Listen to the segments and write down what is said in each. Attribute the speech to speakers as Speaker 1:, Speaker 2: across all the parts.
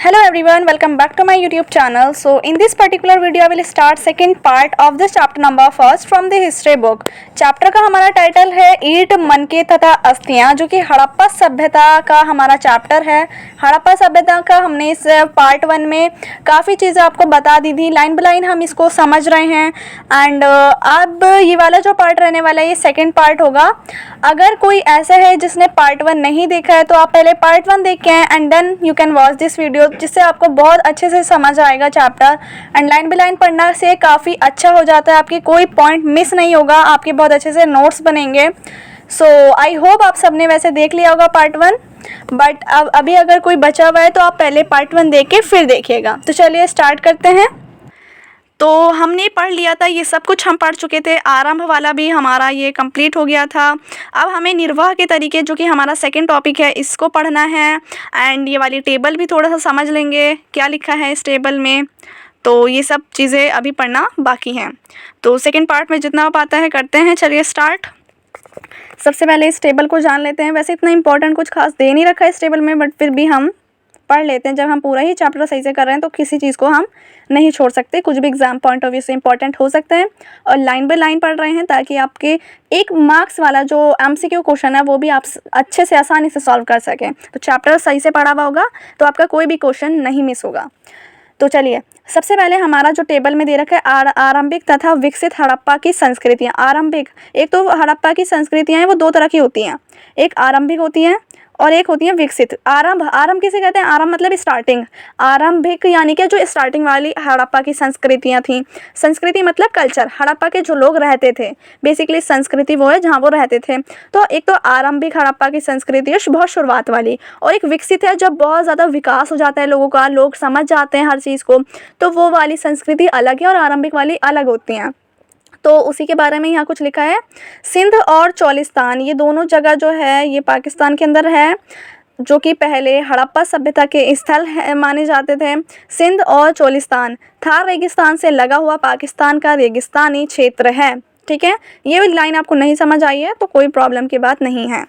Speaker 1: Hello everyone, welcome back to my YouTube channel. So in this particular video I will start second part of this chapter number first from the history book. Chapter का हमारा title है ईंट, मनके तथा अस्थियां, जो कि हड़प्पा सभ्यता का हमारा चैप्टर है। हड़प्पा सभ्यता का हमने इस पार्ट 1 में काफ़ी चीज़ें आपको बता दी थी, लाइन बाय लाइन हम इसको समझ रहे हैं। एंड अब ये वाला जो पार्ट रहने वाला है ये सेकेंड पार्ट होगा। अगर कोई ऐसा है जिसने पार्ट 1 नहीं देखा है तो आप पहले पार्ट 1 देख के आए and then you can watch this video, जिससे आपको बहुत अच्छे से समझ आएगा chapter. And line by line पढ़ना से काफ़ी अच्छा हो जाता है, आपकी कोई पॉइंट मिस नहीं होगा, आपके बहुत अच्छे से नोट्स बनेंगे। सो आई होप आप सबने वैसे देख लिया होगा पार्ट 1, बट अब अभी अगर कोई बचा हुआ है तो आप पहले पार्ट 1 देख के फिर देखिएगा। तो चलिए स्टार्ट करते हैं। तो हमने पढ़ लिया था, ये सब कुछ हम पढ़ चुके थे, आरंभ वाला भी हमारा ये कंप्लीट हो गया था। अब हमें निर्वाह के तरीके, जो कि हमारा सेकंड टॉपिक है, इसको पढ़ना है। एंड ये वाली टेबल भी थोड़ा सा समझ लेंगे, क्या लिखा है इस टेबल में। तो ये सब चीज़ें अभी पढ़ना बाकी हैं। तो सेकेंड पार्ट में जितना आप आता है करते हैं। चलिए स्टार्ट। सबसे पहले इस टेबल को जान लेते हैं। वैसे इतना इंपॉर्टेंट कुछ खास दे नहीं रखा है इस टेबल में, बट फिर भी हम पढ़ लेते हैं। जब हम पूरा ही चैप्टर सही से कर रहे हैं तो किसी चीज़ को हम नहीं छोड़ सकते, कुछ भी एग्जाम पॉइंट ऑफ व्यू से इंपॉर्टेंट हो सकता है। और लाइन बाय लाइन पढ़ रहे हैं ताकि आपके 1 मार्क्स वाला जो MCQ क्वेश्चन है वो भी आप अच्छे से आसानी से सॉल्व कर सकें। तो चैप्टर सही से पढ़ा हुआ होगा तो आपका कोई भी क्वेश्चन नहीं मिस होगा। तो चलिए सबसे पहले हमारा जो टेबल में दे रखा है आरंभिक तथा विकसित हड़प्पा की संस्कृतियाँ। आरंभिक, एक तो हड़प्पा की संस्कृतियाँ हैं वो 2 तरह की होती हैं, एक आरंभिक होती हैं और एक होती है विकसित। आरंभ किसे कहते हैं? आरंभ मतलब स्टार्टिंग। आरंभिक यानी कि जो स्टार्टिंग वाली हड़प्पा की संस्कृतियाँ थी। संस्कृति मतलब कल्चर, हड़प्पा के जो लोग रहते थे, बेसिकली संस्कृति वो है जहाँ वो रहते थे। तो एक तो आरंभिक हड़प्पा की संस्कृति है बहुत शुरुआत वाली, और एक विकसित है जब बहुत ज़्यादा विकास हो जाता है लोगों का, लोग समझ जाते हैं हर चीज़ को, तो वो वाली संस्कृति अलग है और आरंभिक वाली अलग होती हैं। तो उसी के बारे में यहाँ कुछ लिखा है। सिंध और चोलिस्तान, ये दोनों जगह जो है ये पाकिस्तान के अंदर है, जो कि पहले हड़प्पा सभ्यता के स्थल माने जाते थे। सिंध और चोलिस्तान थार रेगिस्तान से लगा हुआ पाकिस्तान का रेगिस्तानी क्षेत्र है। ठीक है, ये लाइन आपको नहीं समझ आई है तो कोई प्रॉब्लम की बात नहीं है।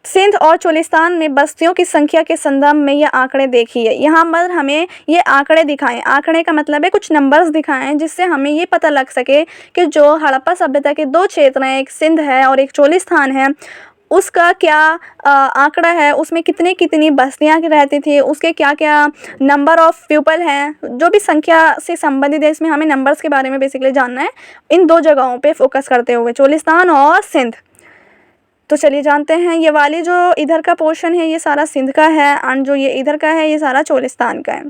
Speaker 1: सिंध और चोलिस्तान में बस्तियों की संख्या के संदर्भ में ये आंकड़े देखिए। यहाँ पर हमें ये आंकड़े दिखाएं। आंकड़े का मतलब है कुछ नंबर्स दिखाएं जिससे हमें ये पता लग सके कि जो हड़प्पा सभ्यता के 2 क्षेत्र हैं, एक सिंध है और एक चोलिस्तान है, उसका क्या आंकड़ा है, उसमें कितनी बस्तियाँ रहती थी, उसके क्या क्या नंबर ऑफ़ पीपल हैं, जो भी संख्या से संबंधित है। इसमें हमें नंबर्स के बारे में बेसिकली जानना है, इन 2 जगहों पे फोकस करते हुए, चोलिस्तान और सिंध। तो चलिए जानते हैं। ये वाली जो इधर का पोर्शन है ये सारा सिंध का है, एंड जो ये इधर का है ये सारा चोलिस्तान का है।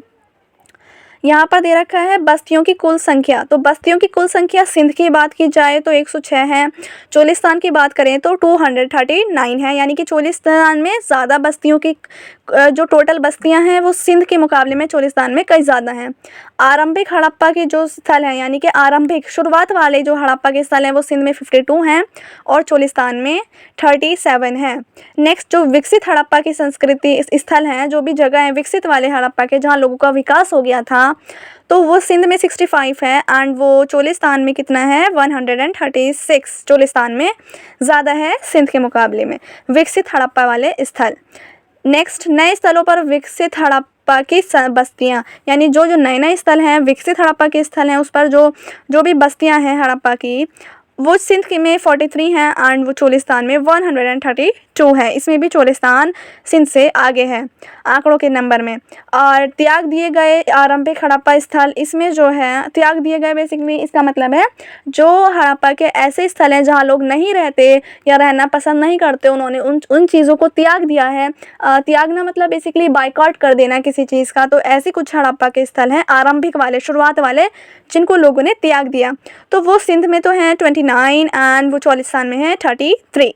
Speaker 1: यहाँ पर दे रखा है बस्तियों की कुल संख्या। तो बस्तियों की कुल संख्या सिंध की बात की जाए तो 106 है, चोलिस्तान की बात करें तो 239 है, यानी कि चोलिस्तान में ज़्यादा बस्तियों की जो टोटल बस्तियां हैं वो सिंध के मुकाबले में चोलिस्तान में कई ज़्यादा हैं। आरंभिक हड़प्पा के जो स्थल हैं, यानी कि आरंभिक शुरुआत वाले जो हड़प्पा के स्थल हैं वो सिंध में 52 हैं और चोलिस्तान में 37 हैं। नेक्स्ट जो विकसित हड़प्पा की संस्कृति स्थल हैं, जो भी जगह हैं विकसित वाले हड़प्पा के जहाँ लोगों का विकास हो गया था, तो वो सिंध में 65 है एंड वो चोलिस्तान में कितना है 136, चोलिस्तान में ज़्यादा है सिंध के मुकाबले में विकसित हड़प्पा वाले स्थल। नेक्स्ट नए स्थलों पर विकसित हड़प्पा की बस्तियां, यानी जो नए स्थल हैं विकसित हड़प्पा के स्थल हैं उस पर जो भी बस्तियां हैं हड़प्पा की, वो सिंध में 43 हैं एंड वो चोलिस्तान में 132 है। इसमें भी चोलिस्तान सिंध से आगे है आंकड़ों के नंबर में। और त्याग दिए गए आरंभिक हड़प्पा स्थल, इसमें जो है त्याग दिए गए, बेसिकली इसका मतलब है जो हड़प्पा के ऐसे स्थल हैं जहाँ लोग नहीं रहते या रहना पसंद नहीं करते, उन्होंने उन चीज़ों को त्याग दिया है। त्यागना मतलब बेसिकली बाइकआउट कर देना किसी चीज़ का। तो ऐसे कुछ हड़प्पा के स्थल हैं आरंभिक वाले, शुरुआत वाले, जिनको लोगों ने त्याग दिया। तो वो सिंध में तो हैं 29 एंड वो चोलिस्तान में है 33।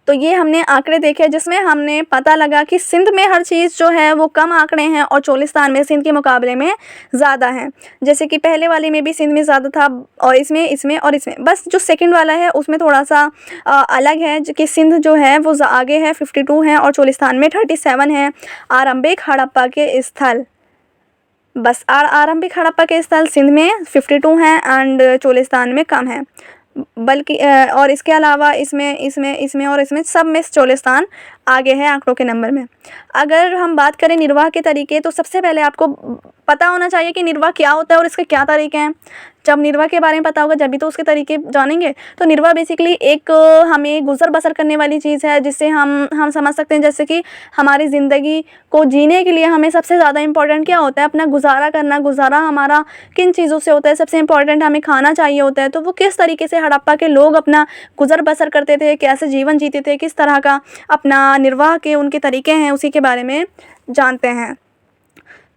Speaker 1: तो ये हमने आंकड़े देखे जिसमें हमने पता लगा कि सिंध में हर चीज़ जो है वो कम आंकड़े हैं और चोलिस्तान में सिंध के मुकाबले में ज़्यादा हैं। जैसे कि पहले वाले में भी सिंध में ज़्यादा था और इसमें और इसमें, बस जो सेकंड वाला है उसमें थोड़ा सा अलग है कि सिंध जो है वो आगे है 52 है और चोलिस्तान में 37 है आरंभिक हड़प्पा के स्थल। बस आरंभिक हड़प्पा के स्थल सिंध में 52 हैं एंड चोलिस्तान में कम है। बल्कि और इसके अलावा इसमें और इसमें सब में चोलिस्तान आगे है आंकड़ों के नंबर में। अगर हम बात करें निर्वाह के तरीके, तो सबसे पहले आपको पता होना चाहिए कि निर्वाह क्या होता है और इसके क्या तरीके हैं। जब निर्वाह के बारे में पता होगा जब भी तो उसके तरीके जानेंगे। तो निर्वाह बेसिकली एक हमें गुजर बसर करने वाली चीज़ है, जिससे हम समझ सकते हैं जैसे कि हमारी ज़िंदगी को जीने के लिए हमें सबसे ज़्यादा इंपॉर्टेंट क्या होता है, अपना गुजारा करना। गुजारा हमारा किन चीज़ों से होता है, सबसे इंपॉर्टेंट हमें खाना चाहिए होता है। तो वो किस तरीके से हड़प्पा के लोग अपना गुजर बसर करते थे, कैसे जीवन जीते थे, किस तरह का अपना निर्वाह के उनके तरीके हैं, उसी के बारे में जानते हैं।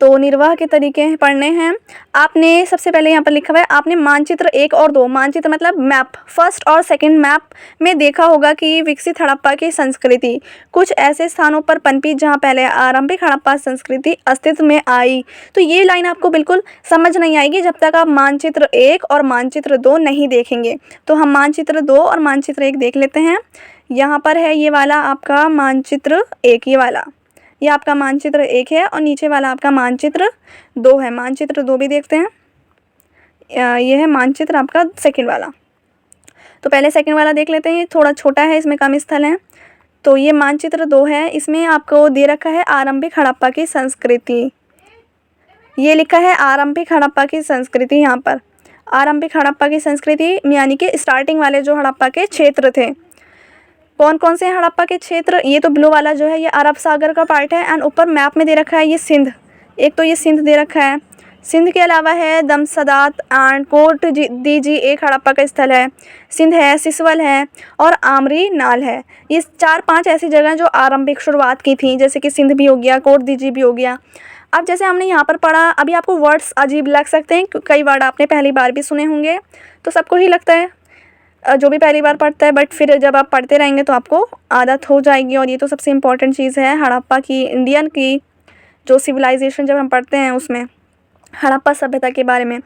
Speaker 1: तो निर्वाह के तरीके पढ़ने हैं। आपने सबसे पहले यहाँ पर लिखा हुआ है, आपने मानचित्र 1 और 2, मानचित्र मतलब मैप, फर्स्ट और सेकंड मैप में देखा होगा कि विकसित हड़प्पा की संस्कृति कुछ ऐसे स्थानों पर पनपी जहाँ पहले आरंभिक हड़प्पा संस्कृति अस्तित्व में आई। तो ये लाइन आपको बिल्कुल समझ नहीं आएगी जब तक आप मानचित्र 1 और मानचित्र 2 नहीं देखेंगे। तो हम मानचित्र 2 और मानचित्र 1 देख लेते हैं। यहाँ पर है ये वाला आपका मानचित्र 1, ये आपका मानचित्र 1 है और नीचे वाला आपका मानचित्र 2 है। मानचित्र 2 भी देखते हैं। ये है मानचित्र आपका सेकंड वाला। तो पहले सेकंड वाला देख लेते हैं। ये थोड़ा छोटा है, इसमें कम स्थल हैं। तो ये मानचित्र 2 है, इसमें आपको दे रखा है आरंभिक हड़प्पा की संस्कृति। ये लिखा है आरंभिक हड़प्पा की संस्कृति। यहाँ पर आरंभिक हड़प्पा की संस्कृति यानी कि स्टार्टिंग वाले जो हड़प्पा के क्षेत्र थे। कौन कौन से हड़प्पा के क्षेत्र, ये तो ब्लू वाला जो है ये अरब सागर का पार्ट है। एंड ऊपर मैप में दे रखा है ये सिंध, एक तो ये सिंध दे रखा है। सिंध के अलावा है दमसदात एंड कोट दीजी एक हड़प्पा का स्थल है। सिंध है, सिसवल है और आमरी नाल है। ये 4-5 ऐसी जगह जो आरंभिक शुरुआत की थी, जैसे कि सिंध भी हो गया, कोट दीजी भी हो गया। अब जैसे हमने यहाँ पर पढ़ा, अभी आपको वर्ड्स अजीब लग सकते हैं, कई वर्ड आपने पहली बार भी सुने होंगे, तो सबको ही लगता है जो भी पहली बार पढ़ता है, बट फिर जब आप पढ़ते रहेंगे तो आपको आदत हो जाएगी। और ये तो सबसे इम्पॉर्टेंट चीज़ है हड़प्पा की, इंडियन की जो सिविलाइजेशन जब हम पढ़ते हैं उसमें हड़प्पा सभ्यता के बारे में।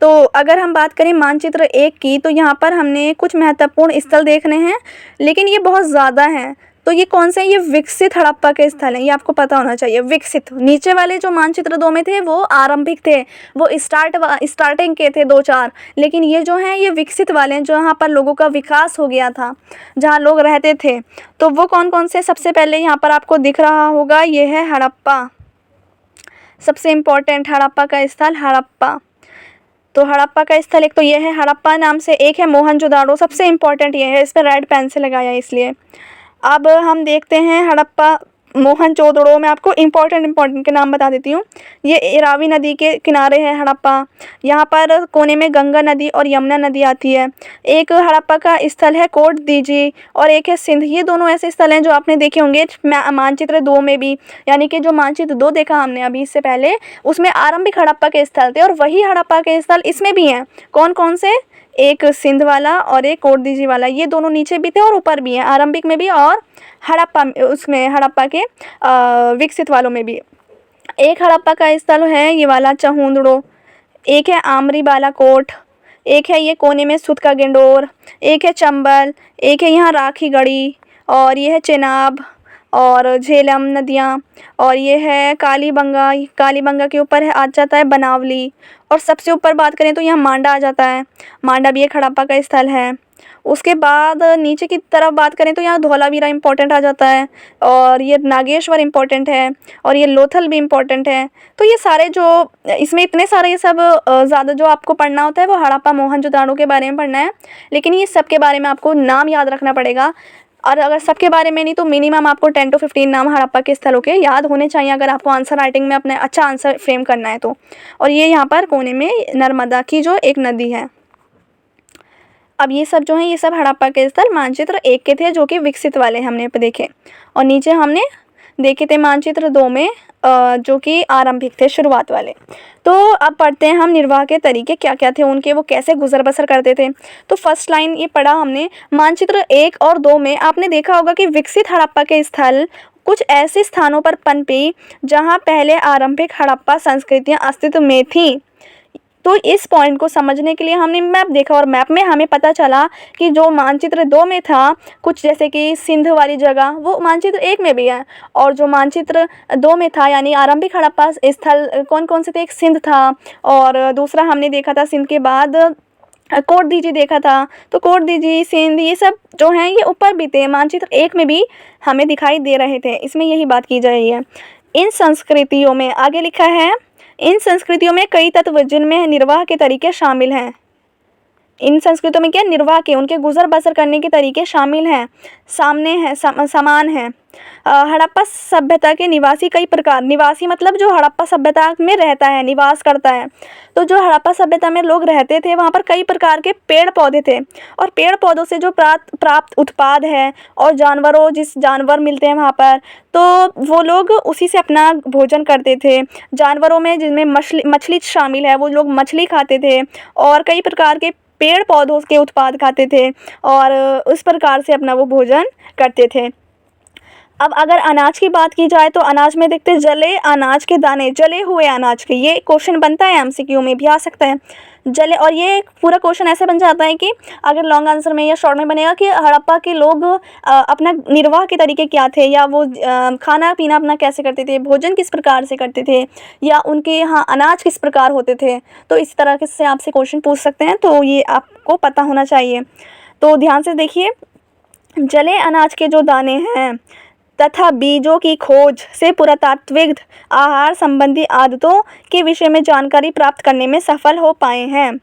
Speaker 1: तो अगर हम बात करें मानचित्र 1 की, तो यहाँ पर हमने कुछ महत्वपूर्ण स्थल देखने हैं, लेकिन ये बहुत ज़्यादा हैं। तो ये कौन से हैं? ये विकसित हड़प्पा के स्थल हैं, ये आपको पता होना चाहिए। विकसित, नीचे वाले जो मानचित्र 2 में थे वो आरंभिक थे, वो स्टार्टिंग के थे 2-4, लेकिन ये जो हैं ये विकसित वाले हैं, जहाँ पर लोगों का विकास हो गया था, जहाँ लोग रहते थे। तो वो कौन कौन से? सबसे पहले यहाँ पर आपको दिख रहा होगा, ये है हड़प्पा, सबसे इम्पोर्टेंट हड़प्पा का स्थल हड़प्पा। तो हड़प्पा का स्थल एक तो ये है हड़प्पा नाम से, एक है मोहनजोदाड़ो, सबसे इम्पोर्टेंट ये है, इस पर रेड पेन से लगाया इसलिए। अब हम देखते हैं हड़प्पा मोहनजोदड़ो में आपको इम्पोर्टेंट के नाम बता देती हूँ। ये रावी नदी के किनारे है हड़प्पा। यहाँ पर कोने में गंगा नदी और यमुना नदी आती है। एक हड़प्पा का स्थल है कोट दीजी और एक है सिंध। ये दोनों ऐसे स्थल हैं जो आपने देखे होंगे मानचित्र 2 में भी, यानी कि जो मानचित्र 2 देखा हमने अभी इससे पहले, उसमें आरंभिक हड़प्पा के स्थल थे और वही हड़प्पा के स्थल इसमें भी हैं। कौन कौन से? एक सिंध वाला और एक कोट दीजी वाला, ये दोनों नीचे भी थे और ऊपर भी हैं, आरंभिक में भी और हड़प्पा उसमें हड़प्पा के विकसित वालों में भी। एक हड़प्पा का स्थल है ये वाला चहुंदड़ो, एक है आमरी बालाकोट, एक है ये कोने में सुत का गेंडोर, एक है चंबल, एक है यहाँ राखी गढ़ी और ये है चेनाब और झेलम नदियाँ, और ये है कालीबंगा। कालीबंगा के ऊपर है आ जाता है बनावली, और सबसे ऊपर बात करें तो यहाँ मांडा आ जाता है। मांडा भी एक हड़प्पा का स्थल है। उसके बाद नीचे की तरफ बात करें तो यहाँ धौलावीरा इम्पोर्टेंट आ जाता है, और ये नागेश्वर इम्पोर्टेंट है, और ये लोथल भी इम्पोर्टेंट है। तो ये सारे जो इसमें इतने सारे ये सब ज़्यादा जो आपको पढ़ना होता है वो हड़प्पा मोहनजोदाड़ो के बारे में पढ़ना है, लेकिन ये सब के बारे में आपको नाम याद रखना पड़ेगा। और अगर सबके बारे में नहीं तो मिनिमम आपको 10 to 15 नाम हड़प्पा के स्थलों के याद होने चाहिए, अगर आपको आंसर राइटिंग में अपने अच्छा आंसर फ्रेम करना है तो। और ये यहाँ पर कोने में नर्मदा की जो एक नदी है। अब ये सब जो है ये सब हड़प्पा के स्थल मानचित्र 1 के थे, जो कि विकसित वाले हमने देखे, और नीचे हमने देखे थे मानचित्र 2 में जो कि आरंभिक थे, शुरुआत वाले। तो अब पढ़ते हैं हम निर्वाह के तरीके क्या क्या थे उनके, वो कैसे गुजर बसर करते थे। तो फर्स्ट लाइन ये पढ़ा हमने, मानचित्र 1 और 2 में आपने देखा होगा कि विकसित हड़प्पा के स्थल कुछ ऐसे स्थानों पर पनपी जहाँ पहले आरंभिक हड़प्पा संस्कृतियाँ अस्तित्व में थीं। तो इस पॉइंट को समझने के लिए हमने मैप देखा, और मैप में हमें पता चला कि जो मानचित्र 2 में था, कुछ जैसे कि सिंध वाली जगह, वो मानचित्र 1 में भी है, और जो मानचित्र 2 में था यानी आरंभिक हड़प्पा स्थल कौन कौन से थे, एक सिंध था, और दूसरा हमने देखा था सिंध के बाद कोट दीजिए देखा था, तो कोट दीजिए, सिंध, ये सब जो हैं ये ऊपर भी थे, मानचित्र 1 में भी हमें दिखाई दे रहे थे। इसमें यही बात की जा रही है। इन संस्कृतियों में आगे लिखा है, इन संस्कृतियों में कई तत्व जिनमें निर्वाह के तरीके शामिल हैं। इन संस्कृतियों में क्या, निर्वाह के, उनके गुजर बसर करने के तरीके शामिल हैं, सामने हैं, समान हैं। हड़प्पा सभ्यता के निवासी कई प्रकार, निवासी मतलब जो हड़प्पा सभ्यता में रहता है, निवास करता है। तो जो हड़प्पा सभ्यता में लोग रहते थे वहाँ पर कई प्रकार के पेड़ पौधे थे, और पेड़ पौधों से जो प्राप्त उत्पाद है और जानवरों, जिस जानवर मिलते हैं वहाँ पर, तो वो लोग उसी से अपना भोजन करते थे। जानवरों में जिनमें मछली शामिल है, वो लोग मछली खाते थे और कई प्रकार के पेड़ पौधों के उत्पाद खाते थे और उस प्रकार से अपना वो भोजन करते थे। अब अगर अनाज की बात की जाए तो अनाज में देखते जले अनाज के दाने, जले हुए अनाज के, ये क्वेश्चन बनता है एमसीक्यू में भी आ सकता है जले। और ये पूरा क्वेश्चन ऐसे बन जाता है कि अगर लॉन्ग आंसर में या शॉर्ट में बनेगा कि हड़प्पा के लोग अपना निर्वाह के तरीके क्या थे, या वो खाना पीना अपना कैसे करते थे, भोजन किस प्रकार से करते थे, या उनके यहाँ अनाज किस प्रकार होते थे। तो इस तरह से आपसे क्वेश्चन पूछ सकते हैं, तो ये आपको पता होना चाहिए। तो ध्यान से देखिए, जले अनाज के जो दाने हैं तथा बीजों की खोज से पुरातात्विक आहार संबंधी आदतों के विषय में जानकारी प्राप्त करने में सफल हो पाए हैं।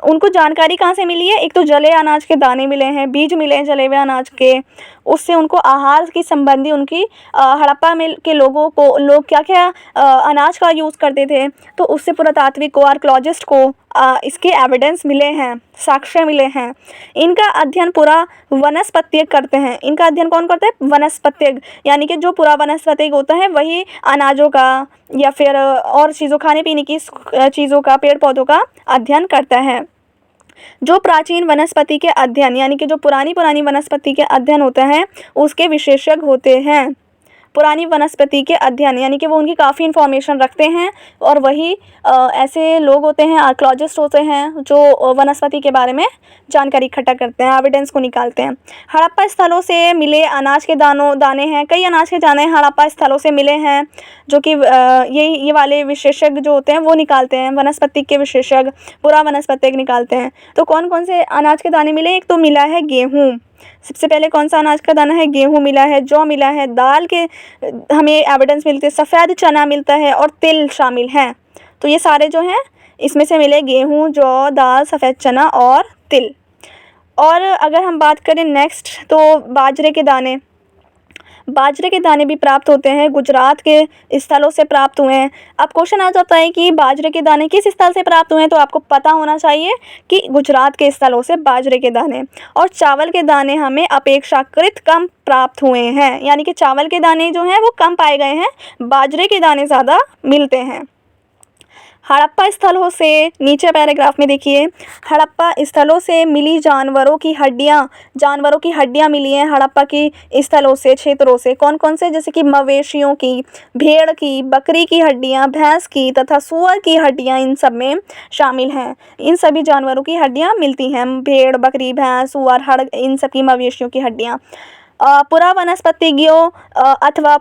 Speaker 1: उनको जानकारी कहाँ से मिली है, एक तो जले अनाज के दाने मिले हैं, बीज मिले हैं जले हुए अनाज के, उससे उनको आहार की संबंधी उनकी हड़प्पा में के लोग क्या क्या अनाज का यूज़ करते थे, तो उससे पुरातात्विक को, आर्कियोलॉजिस्ट को इसके एविडेंस मिले हैं, साक्ष्य मिले हैं। इनका अध्ययन पूरा वनस्पतिक करते हैं। इनका अध्ययन कौन करता है, वनस्पतिक, यानी कि जो पूरा वनस्पतिक होता है वही अनाजों का या फिर और चीज़ों, खाने पीने की चीज़ों का, पेड़ पौधों का अध्ययन करता है। जो प्राचीन वनस्पति के अध्ययन, यानी कि जो पुरानी वनस्पति के अध्ययन होता है उसके विशेषज्ञ होते हैं। पुरानी वनस्पति के अध्ययन यानी कि वो उनकी काफ़ी इन्फॉर्मेशन रखते हैं, और वही ऐसे लोग होते हैं, आर्कियोलॉजिस्ट होते हैं, जो वनस्पति के बारे में जानकारी इकट्ठा करते हैं, एविडेंस को निकालते हैं। हड़प्पा स्थलों से मिले अनाज के दाने हैं, कई अनाज के दाने हड़प्पा स्थलों से मिले हैं, जो कि ये वाले विशेषज्ञ जो होते हैं वो निकालते हैं, वनस्पति के विशेषज्ञ पूरा वनस्पतिक निकालते हैं। तो कौन कौन से अनाज के दाने मिले, एक तो मिला है गेहूँ, सबसे पहले कौन सा अनाज का दाना है, गेहूँ मिला है, जौ मिला है, दाल के हमें एविडेंस मिलते हैं, सफ़ेद चना मिलता है और तिल शामिल हैं। तो ये सारे जो हैं इसमें से मिले गेहूँ, जौ, दाल, सफ़ेद चना और तिल। और अगर हम बात करें नेक्स्ट, तो बाजरे के दाने भी प्राप्त होते हैं, गुजरात के स्थलों से प्राप्त हुए हैं। अब क्वेश्चन आ जाता है कि बाजरे के दाने किस स्थल से प्राप्त हुए हैं, तो आपको पता होना चाहिए कि गुजरात के स्थलों से बाजरे के दाने। और चावल के दाने हमें अपेक्षाकृत कम प्राप्त हुए हैं, यानी कि चावल के दाने जो हैं वो कम पाए गए हैं, बाजरे के दाने ज़्यादा मिलते हैं। हड़प्पा स्थलों से, नीचे पैराग्राफ में देखिए, हड़प्पा स्थलों से मिली जानवरों की हड्डियाँ मिली हैं हड़प्पा की स्थलों से, क्षेत्रों से। कौन कौन से, जैसे कि मवेशियों की, भेड़ की, बकरी की हड्डियाँ, भैंस की तथा सूअर की हड्डियाँ इन सब में शामिल हैं। इन सभी जानवरों की हड्डियाँ मिलती हैं, भेड़, बकरी, भैंस, सूअर, हड़, इन सब की मवेशियों की हड्डियाँ। पुरा वनस्पतिज्ञों अथवा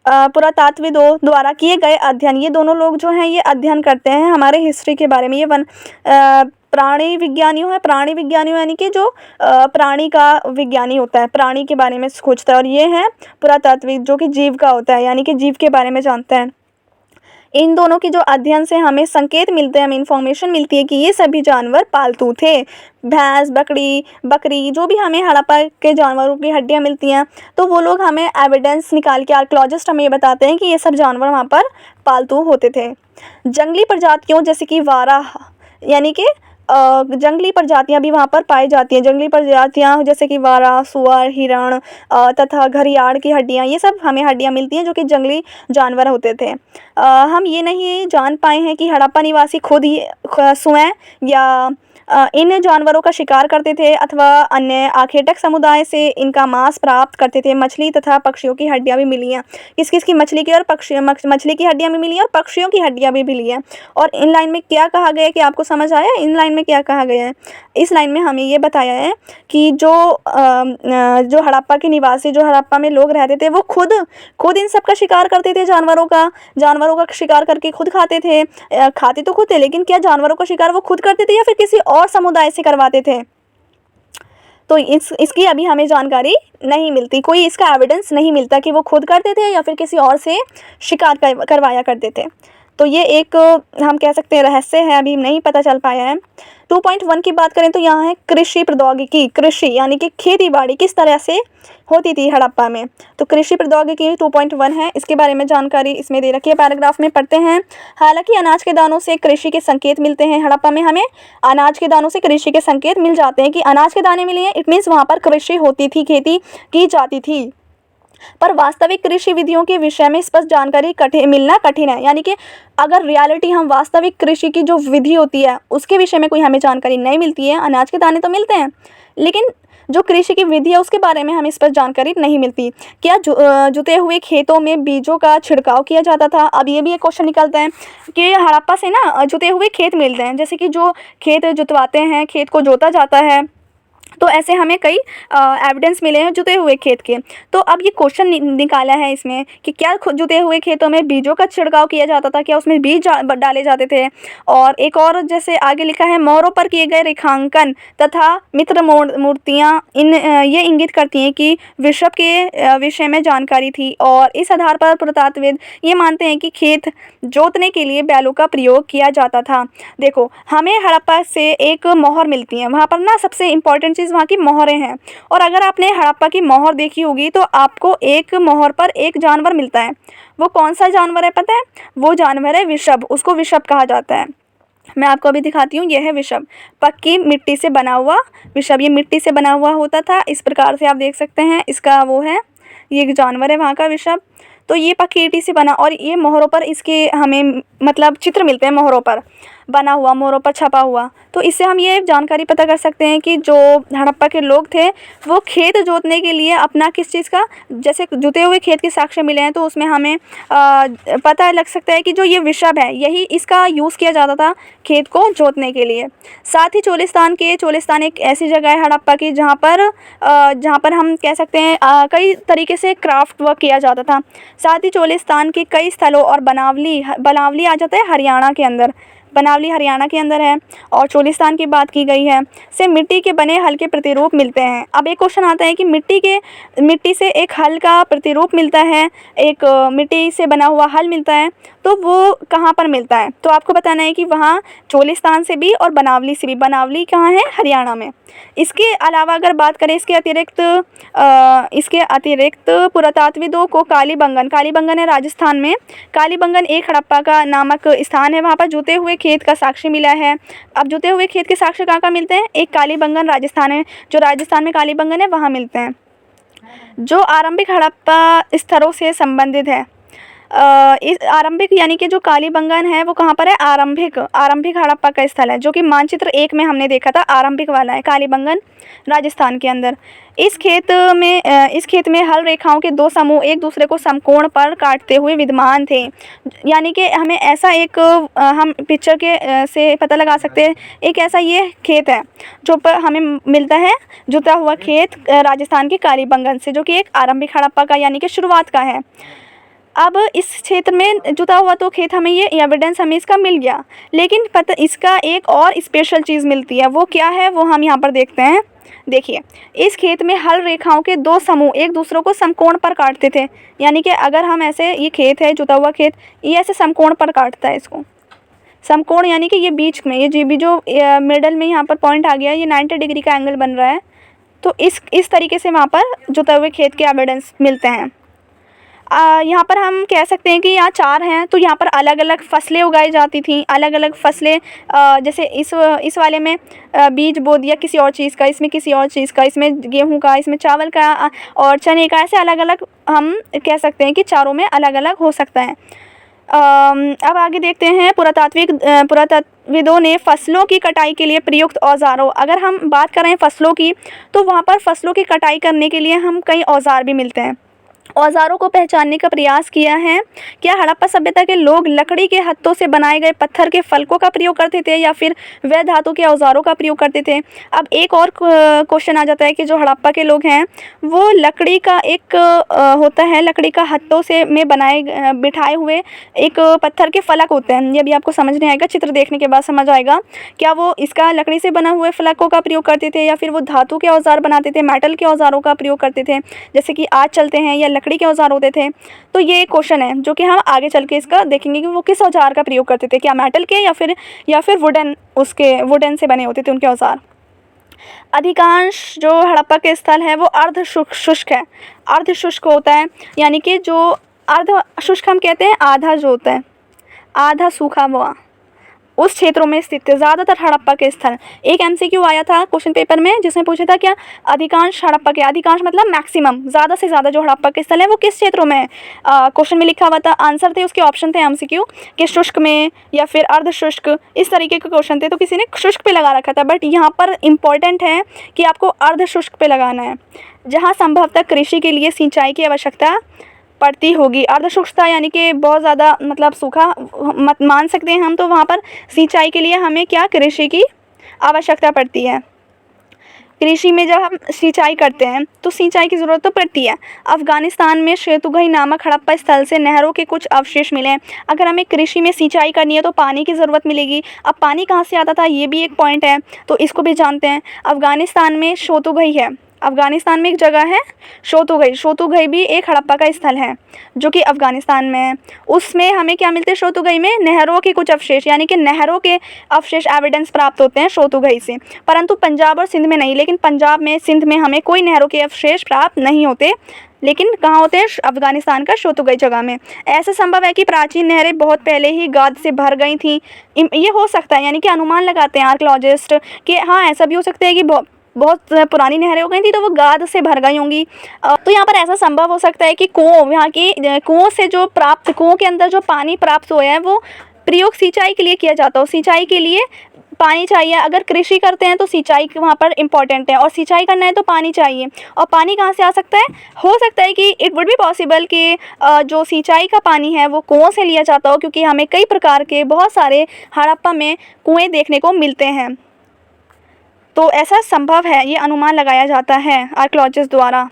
Speaker 1: पुरातात्विदों द्वारा किए गए अध्ययन, ये दोनों लोग जो हैं ये अध्ययन करते हैं हमारे हिस्ट्री के बारे में। ये प्राणी विज्ञानियों यानी कि जो प्राणी का विज्ञानी होता है, प्राणी के बारे में खोजता है, और ये है पुरातात्विक जो कि जीव का होता है, यानी कि जीव के बारे में जानता है। इन दोनों की जो अध्ययन से हमें संकेत मिलते हैं, हमें इन्फॉर्मेशन मिलती है कि ये सभी जानवर पालतू थे। भैंस, बकरी जो भी हमें हड़प्पा के जानवरों की हड्डियाँ मिलती हैं, तो वो लोग हमें एविडेंस निकाल के, आर्कियोलॉजिस्ट हमें ये बताते हैं कि ये सब जानवर वहाँ पर पालतू होते थे। जंगली प्रजातियों जैसे कि वाराह, यानी कि जंगली प्रजातियां भी वहाँ पर पाई जाती हैं। जंगली प्रजातियां जैसे कि वारा, सुअर, हिरण तथा घड़ियाल की हड्डियाँ, ये सब हमें हड्डियाँ मिलती हैं जो कि जंगली जानवर होते थे। हम ये नहीं जान पाए हैं कि हड़प्पा निवासी खुद ही स्वयं या इन जानवरों का शिकार करते थे अथवा अन्य आखेटक समुदाय से इनका मांस प्राप्त करते थे। मछली तथा पक्षियों की हड्डियाँ भी मिली हैं। किस किस की, मछली की और मछली की हड्डियाँ भी मिली हैं और पक्षियों की हड्डियाँ भी मिली हैं। और इन लाइन में क्या कहा गया है कि आपको समझ आया? इन लाइन में क्या कहा गया है? इस लाइन में हमें ये बताया है कि जो हड़प्पा के निवासी, जो हड़प्पा में लोग रहते थे, वो खुद इन सब का शिकार करते थे, जानवरों का शिकार करके खुद खाते थे। खाते तो खुद थे, लेकिन क्या जानवरों का शिकार वो खुद करते थे या फिर किसी और समुदाय से करवाते थे? तो इसकी अभी हमें जानकारी नहीं मिलती, कोई इसका एविडेंस नहीं मिलता कि वो खुद करते थे या फिर किसी और से शिकार करवाया करते थे। तो ये एक हम कह सकते हैं रहस्य है, अभी नहीं पता चल पाया है। 2.1 की बात करें तो यहाँ है कृषि प्रौद्योगिकी। कृषि यानी कि खेती बाड़ी किस तरह से होती थी हड़प्पा में, तो कृषि प्रौद्योगिकी 2.1 है, इसके बारे में जानकारी इसमें दे रखी है, पैराग्राफ में पढ़ते हैं। हालांकि अनाज के दानों से कृषि के संकेत मिलते हैं। हड़प्पा में हमें अनाज के दानों से कृषि के संकेत मिल जाते हैं कि अनाज के दाने मिले हैं, इट मीन्स वहाँ पर कृषि होती थी, खेती की जाती थी। पर वास्तविक कृषि विधियों के विषय में स्पष्ट जानकारी मिलना कठिन है। यानी कि अगर रियलिटी हम वास्तविक कृषि की जो विधि होती है उसके विषय में कोई हमें जानकारी नहीं मिलती है। अनाज के दाने तो मिलते हैं, लेकिन जो कृषि की विधि है उसके बारे में हमें स्पष्ट जानकारी नहीं मिलती। क्या जुते हुए खेतों में बीजों का छिड़काव किया जाता था? अब ये भी एक क्वेश्चन निकलता है कि हड़प्पा से ना जुते हुए खेत मिलते हैं, जैसे कि जो खेत जुतवाते हैं, खेत को जोता जाता है, तो ऐसे हमें कई एविडेंस मिले हैं जुते हुए खेत के। तो अब ये क्वेश्चन निकाला है इसमें कि क्या जुते हुए खेतों में बीजों का छिड़काव किया जाता था, क्या उसमें बीज डाले जाते थे? और एक और जैसे आगे लिखा है, मोहरों पर किए गए रेखांकन तथा मित्र मूर्तियाँ ये इंगित करती हैं कि वृषभ के विषय में जानकारी थी, और इस आधार पर पुरातत्वविद ये मानते हैं कि खेत जोतने के लिए बैलों का प्रयोग किया जाता था। देखो, हमें हड़प्पा से एक मोहर मिलती है, वहाँ पर ना सबसे इंपॉर्टेंट चीज़ वहाँ की मोहरें हैं। और अगर आपने हड़प्पा की मोहर देखी होगी तो आपको एक मोहर पर एक जानवर मिलता है। वो कौन सा जानवर है पता है? वो जानवर है वृषभ, उसको वृषभ कहा जाता है। मैं आपको अभी दिखाती हूँ, यह है वृषभ, पक्की मिट्टी से बना हुआ वृषभ। ये मिट्टी से बना हुआ होता था, इस प्रकार से आप देख सकते हैं। इसका वो है, ये एक जानवर है वहाँ का वृषभ। तो ये पक्की ईंट से बना, और ये मोहरों पर इसके हमें मतलब चित्र मिलते हैं, मोहरों पर बना हुआ, मोहरों पर छपा हुआ। तो इससे हम ये जानकारी पता कर सकते हैं कि जो हड़प्पा के लोग थे वो खेत जोतने के लिए अपना किस चीज़ का, जैसे जुते हुए खेत के साक्ष्य मिले हैं तो उसमें हमें पता लग सकता है कि जो ये वृषभ है यही इसका यूज़ किया जाता था खेत को जोतने के लिए। साथ ही चोलिस्तान एक ऐसी जगह है हड़प्पा की जहाँ पर हम कह सकते हैं कई तरीके से क्राफ्ट वर्क किया जाता था। साथ ही चोलिस्तान के कई स्थलों, और बनावली आ जाता है हरियाणा के अंदर, बनावली हरियाणा के अंदर है, और चोलिस्तान की बात की गई है, से मिट्टी के बने हल के प्रतिरूप मिलते हैं। अब एक क्वेश्चन आता है कि मिट्टी से एक हल का प्रतिरूप मिलता है, एक मिट्टी से बना हुआ हल मिलता है, तो वो कहाँ पर मिलता है? तो आपको बताना है कि वहाँ चोलिस्तान से भी और बनावली से भी। बनावली कहाँ है? हरियाणा में। इसके अलावा अगर बात करें इसके अतिरिक्त पुरातत्वविदों को कालीबंगन है राजस्थान में। कालीबंगन एक हड़प्पा का नामक स्थान है, वहाँ पर जुते हुए खेत का साक्ष्य मिला है। अब जुते हुए खेत के साक्ष्य कहाँ मिलते हैं? एक कालीबंगन राजस्थान है, जो राजस्थान में कालीबंगन है वहाँ मिलते हैं, जो आरंभिक हड़प्पा स्तरों से संबंधित है। इस आरंभिक यानी कि जो कालीबंगन है वो कहाँ पर है? आरंभिक हड़प्पा का स्थल है, जो कि मानचित्र 1 में हमने देखा था, आरंभिक वाला है कालीबंगन राजस्थान के अंदर। इस खेत में हल रेखाओं के दो समूह एक दूसरे को समकोण पर काटते हुए विद्यमान थे। यानी कि हमें ऐसा एक हम पिक्चर के से पता लगा सकते हैं, एक ऐसा ये खेत है जो पर हमें मिलता है जुता हुआ खेत राजस्थान के कालीबंगन से, जो कि एक आरंभिक हड़प्पा का यानी कि शुरुआत का है। अब इस क्षेत्र में जुता हुआ तो खेत, हमें ये एविडेंस हमें इसका मिल गया, लेकिन पता इसका एक और स्पेशल चीज़ मिलती है, वो क्या है वो हम यहाँ पर देखते हैं। देखिए, इस खेत में हल रेखाओं के दो समूह एक दूसरे को समकोण पर काटते थे। यानी कि अगर हम ऐसे, ये खेत है जुता हुआ खेत, ये ऐसे समकोण पर काटता है इसको। समकोण यानी कि ये बीच में, ये जो मिडल में यहाँ पर पॉइंट आ गया, ये 90 डिग्री का एंगल बन रहा है। तो इस तरीके से वहाँ पर जुते हुए खेत के एविडेंस मिलते हैं। यहाँ पर हम कह सकते हैं कि यहाँ 4 हैं, तो यहाँ पर अलग अलग फसलें उगाई जाती थी, अलग अलग फसलें, जैसे इस वाले में बीज बो दिया किसी और चीज़ का, इसमें किसी और चीज़ का, इसमें गेहूं का, इसमें चावल का और चने का, ऐसे अलग अलग हम कह सकते हैं कि चारों में अलग अलग हो सकता है। अब आगे देखते हैं, पुरातत्वविदों ने फसलों की कटाई के लिए प्रयुक्त औजारों, अगर हम बात करें फसलों की, तो वहाँ पर फसलों की कटाई करने के लिए हम कई औजार भी मिलते हैं। औजारों को पहचानने का प्रयास किया है। क्या हड़प्पा सभ्यता के लोग लकड़ी के हत्थों से बनाए गए पत्थर के फलकों का प्रयोग करते थे या फिर वे धातु के औजारों का प्रयोग करते थे। अब एक और क्वेश्चन आ जाता है कि जो हड़प्पा के लोग हैं वो लकड़ी का एक होता है, लकड़ी का हत्थों से में बनाए बिठाए हुए एक पत्थर के फलक होते हैं। ये भी आपको समझ नहीं आएगा, चित्र देखने के बाद समझ आएगा। क्या वो इसका लकड़ी से बना हुए फलकों का प्रयोग करते थे या फिर वो धातु के औजार बनाते थे, मेटल के औजारों का प्रयोग करते थे जैसे कि आज चलते हैं, या लकड़ी के औजार होते थे। तो ये क्वेश्चन है जो कि हम आगे चल के इसका देखेंगे कि वो किस औजार का प्रयोग करते थे, क्या मेटल के या फिर वुडन से बने होते थे उनके औजार। अधिकांश जो हड़प्पा के स्थल है वो अर्ध शुष्क है। अर्ध शुष्क होता है यानी कि जो अर्ध शुष्क हम कहते हैं आधा जो होता है, आधा सूखा हुआ, उस क्षेत्रों में स्थित थे ज़्यादातर हड़प्पा के स्थल। एक एमसीक्यू आया था क्वेश्चन पेपर में जिसमें पूछा था क्या अधिकांश हड़प्पा के, अधिकांश मतलब मैक्सिमम, ज़्यादा से ज़्यादा जो हड़प्पा के स्थल है वो किस क्षेत्रों में है। क्वेश्चन में लिखा हुआ था, आंसर थे उसके ऑप्शन थे एमसीक्यू कि शुष्क में या फिर अर्ध शुष्क, इस तरीके के क्वेश्चन थे। तो किसी ने शुष्क पे लगा रखा था, बट यहाँ पर इम्पॉर्टेंट है कि आपको अर्ध शुष्क पे लगाना है जहाँ संभवतः कृषि के लिए सिंचाई की आवश्यकता पड़ती होगी। अर्धशुष्कता यानी कि बहुत ज़्यादा मतलब सूखा मत मान सकते हैं हम, तो वहाँ पर सिंचाई के लिए हमें क्या कृषि की आवश्यकता पड़ती है। कृषि में जब हम सिंचाई करते हैं तो सिंचाई की ज़रूरत तो पड़ती है। अफ़गानिस्तान में शेतुगई नामक हड़प्पा स्थल से नहरों के कुछ अवशेष मिले हैं। अगर हमें कृषि में सिंचाई करनी है तो पानी की ज़रूरत मिलेगी। अब पानी कहाँ से आता था ये भी एक पॉइंट है, तो इसको भी जानते हैं। अफ़गानिस्तान में शेतुगई है, अफ़गानिस्तान में एक जगह है शेतुगई, शेतुगई भी एक हड़प्पा का स्थल है जो कि अफ़गानिस्तान में है। उसमें हमें क्या मिलते हैं शेतुगई में, नहरों के कुछ अवशेष, यानी कि नहरों के अवशेष एविडेंस प्राप्त होते हैं शेतुगई से, परंतु पंजाब और सिंध में नहीं। लेकिन पंजाब में, सिंध में हमें कोई नहरों के अवशेष प्राप्त नहीं होते, लेकिन कहाँ होते हैं, अफ़गानिस्तान का शेतुगई जगह में। ऐसा संभव है कि प्राचीन नहरें बहुत पहले ही गाद से भर गई थी। ये हो सकता है, यानी कि अनुमान लगाते हैं आर्कियोलॉजिस्ट कि हाँ ऐसा भी हो सकता है कि बहुत पुरानी नहरें हो गई थी तो वो गाद से भर गई होंगी। तो यहाँ पर ऐसा संभव हो सकता है कि कुओं, यहाँ की कुओं से जो प्राप्त, कुओं के अंदर जो पानी प्राप्त हुआ है वो प्रयोग सिंचाई के लिए किया जाता हो। सिंचाई के लिए पानी चाहिए, अगर कृषि करते हैं तो सिंचाई वहाँ पर इम्पॉर्टेंट है, और सिंचाई करना है तो पानी चाहिए। और पानी कहाँ से आ सकता है, हो सकता है कि इट वुड बी पॉसिबल कि जो सिंचाई का पानी है वो कुओं से लिया जाता हो, क्योंकि हमें कई प्रकार के बहुत सारे हड़प्पा में कुएँ देखने को मिलते हैं। तो ऐसा संभव है, ये अनुमान लगाया जाता है आर्कियोलॉजिस्ट द्वारा।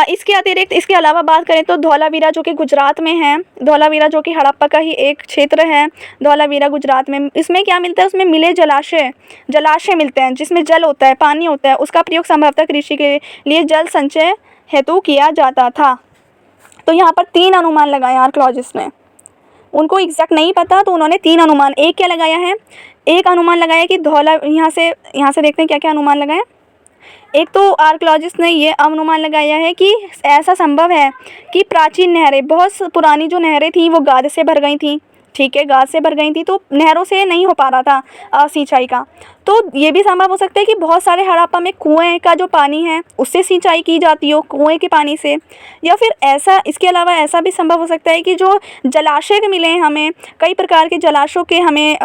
Speaker 1: इसके अतिरिक्त, इसके अलावा बात करें तो धौलावीरा जो कि गुजरात में है, धौलावीरा जो कि हड़प्पा का ही एक क्षेत्र है, धौलावीरा गुजरात में। इसमें क्या मिलता है, उसमें मिले जलाशय मिलते हैं जिसमें जल होता है, पानी होता है, उसका प्रयोग संभवतः कृषि के लिए जल संचय हेतु किया जाता था। तो यहाँ पर 3 अनुमान लगाए आर्कियोलॉजिस्ट ने, उनको एग्जैक्ट नहीं पता तो उन्होंने 3 अनुमान, एक क्या लगाया है, एक अनुमान लगाया कि यहाँ से देखते हैं क्या क्या अनुमान लगाए। एक तो आर्कियोलॉजिस्ट ने ये अनुमान लगाया है कि ऐसा संभव है कि प्राचीन नहरें, बहुत पुरानी जो नहरें थी वो गाद से भर गई थी, ठीक है, गाद से भर गई थी तो नहरों से नहीं हो पा रहा था सिंचाई का। तो ये भी संभव हो सकता है कि बहुत सारे हड़प्पा में कुएं का जो पानी है उससे सिंचाई की जाती हो, कुएं के पानी से। या फिर ऐसा, इसके अलावा ऐसा भी संभव हो सकता है कि जो जलाशय मिले हैं हमें, कई प्रकार के जलाशयों के हमें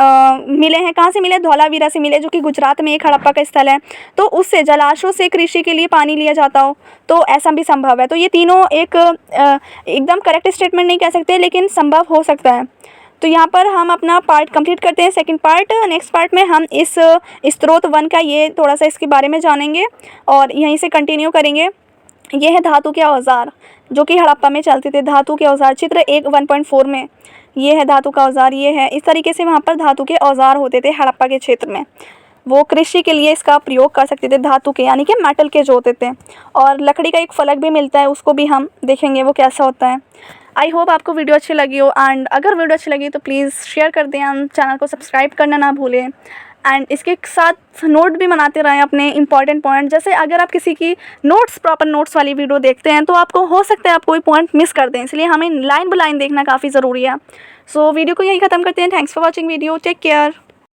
Speaker 1: मिले हैं। कहाँ से मिले, धौलावीरा से मिले जो कि गुजरात में एक हड़प्पा का स्थल है। तो उससे जलाशयों से कृषि के लिए पानी लिया जाता हो, तो ऐसा भी संभव है। तो ये तीनों एकदम करेक्ट स्टेटमेंट नहीं कह सकते, लेकिन संभव हो सकता है। तो यहाँ पर हम अपना पार्ट कंप्लीट करते हैं, सेकंड पार्ट। नेक्स्ट पार्ट में हम इस स्रोत 1 का ये थोड़ा सा इसके बारे में जानेंगे और यहीं से कंटिन्यू करेंगे। ये है धातु के औजार जो कि हड़प्पा में चलते थे, धातु के औजार, चित्र 1.4 में ये है धातु का औजार। ये है इस तरीके से वहाँ पर धातु के औजार होते थे हड़प्पा के क्षेत्र में, वो कृषि के लिए इसका प्रयोग कर सकते थे, धातु के यानी कि मेटल के जो होते थे। और लकड़ी का एक फलक भी मिलता है, उसको भी हम देखेंगे वो कैसा होता है। आई होप आपको वीडियो अच्छी लगी हो, एंड अगर वीडियो अच्छी लगी तो प्लीज़ शेयर कर दें, एंड चैनल को सब्सक्राइब करना ना भूलें, एंड इसके साथ नोट भी बनाते रहें अपने इंपॉर्टेंट पॉइंट। जैसे अगर आप किसी की प्रॉपर नोट्स वाली वीडियो देखते हैं तो आपको हो सकता है आप कोई पॉइंट मिस कर दें, इसलिए हमें लाइन बाय लाइन देखना काफ़ी ज़रूरी है। सो वीडियो को यहीं ख़त्म करते हैं। Thanks for watching video, take care.